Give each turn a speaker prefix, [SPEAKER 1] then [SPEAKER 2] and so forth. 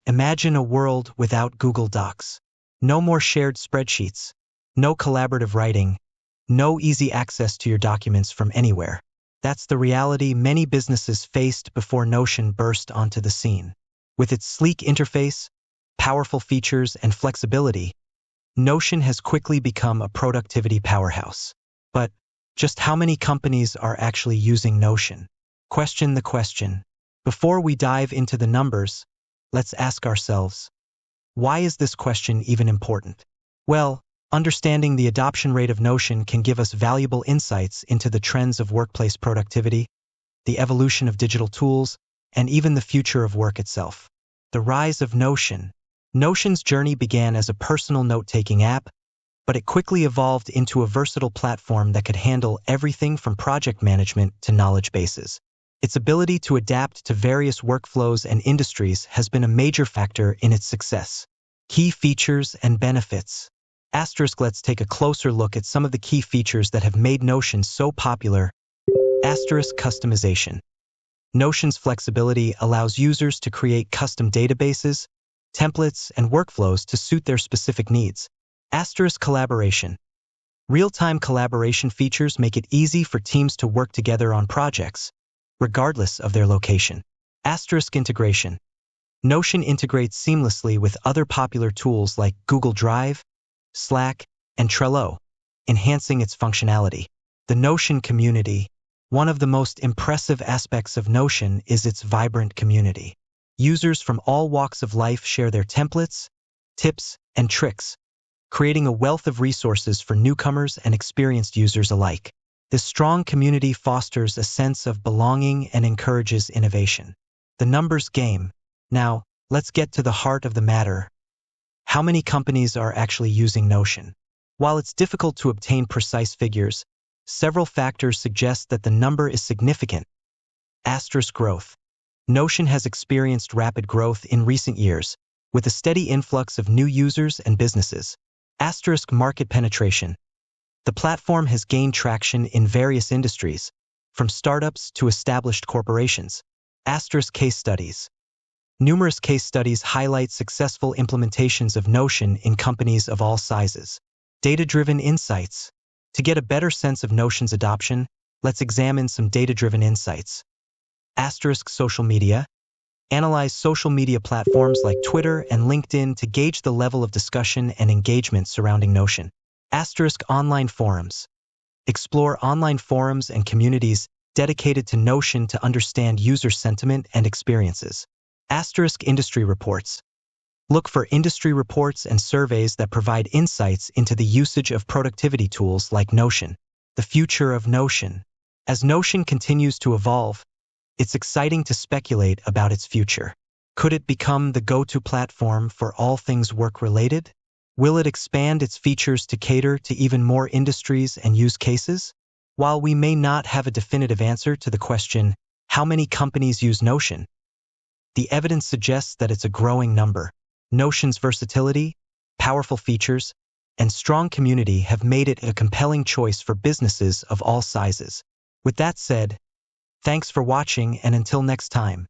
[SPEAKER 1] Imagine a world without Google Docs. No more shared spreadsheets. No collaborative writing. No easy access to your documents from anywhere. That's the reality many businesses faced before Notion burst onto the scene. With its sleek interface, powerful features, and flexibility, Notion has quickly become a productivity powerhouse. But just how many companies are actually using Notion? Question the question. Before we dive into the numbers, let's ask ourselves, why is this question even important? Well, understanding the adoption rate of Notion can give us valuable insights into the trends of workplace productivity, the evolution of digital tools, and even the future of work itself. The rise of Notion. Notion's journey began as a personal note-taking app, but it quickly evolved into a versatile platform that could handle everything from project management to knowledge bases. Its ability to adapt to various workflows and industries has been a major factor in its success. Key features and benefits. Let's take a closer look at some of the key features that have made Notion so popular. Customization. Notion's flexibility allows users to create custom databases, templates, and workflows to suit their specific needs. Collaboration. Real-time collaboration features make it easy for teams to work together on projects, regardless of their location. Integration. Notion integrates seamlessly with other popular tools like Google Drive, Slack, and Trello, enhancing its functionality. The Notion community. One of the most impressive aspects of Notion is its vibrant community. Users from all walks of life share their templates, tips, and tricks, creating a wealth of resources for newcomers and experienced users alike. This strong community fosters a sense of belonging and encourages innovation. The numbers game. Now, let's get to the heart of the matter. How many companies are actually using Notion? While it's difficult to obtain precise figures, several factors suggest that the number is significant. Growth. Notion has experienced rapid growth in recent years, with a steady influx of new users and businesses. Market penetration. The platform has gained traction in various industries, from startups to established corporations. Case studies. Numerous case studies highlight successful implementations of Notion in companies of all sizes. Data-driven insights. To get a better sense of Notion's adoption, let's examine some data-driven insights. Social media. Analyze social media platforms like Twitter and LinkedIn to gauge the level of discussion and engagement surrounding Notion. Online forums. Explore online forums and communities dedicated to Notion to understand user sentiment and experiences. Industry reports. Look for industry reports and surveys that provide insights into the usage of productivity tools like Notion. The future of Notion. As Notion continues to evolve, it's exciting to speculate about its future. Could it become the go-to platform for all things work-related? Will it expand its features to cater to even more industries and use cases? While we may not have a definitive answer to the question, how many companies use Notion? The evidence suggests that it's a growing number. Notion's versatility, powerful features, and strong community have made it a compelling choice for businesses of all sizes. With that said, thanks for watching, and until next time.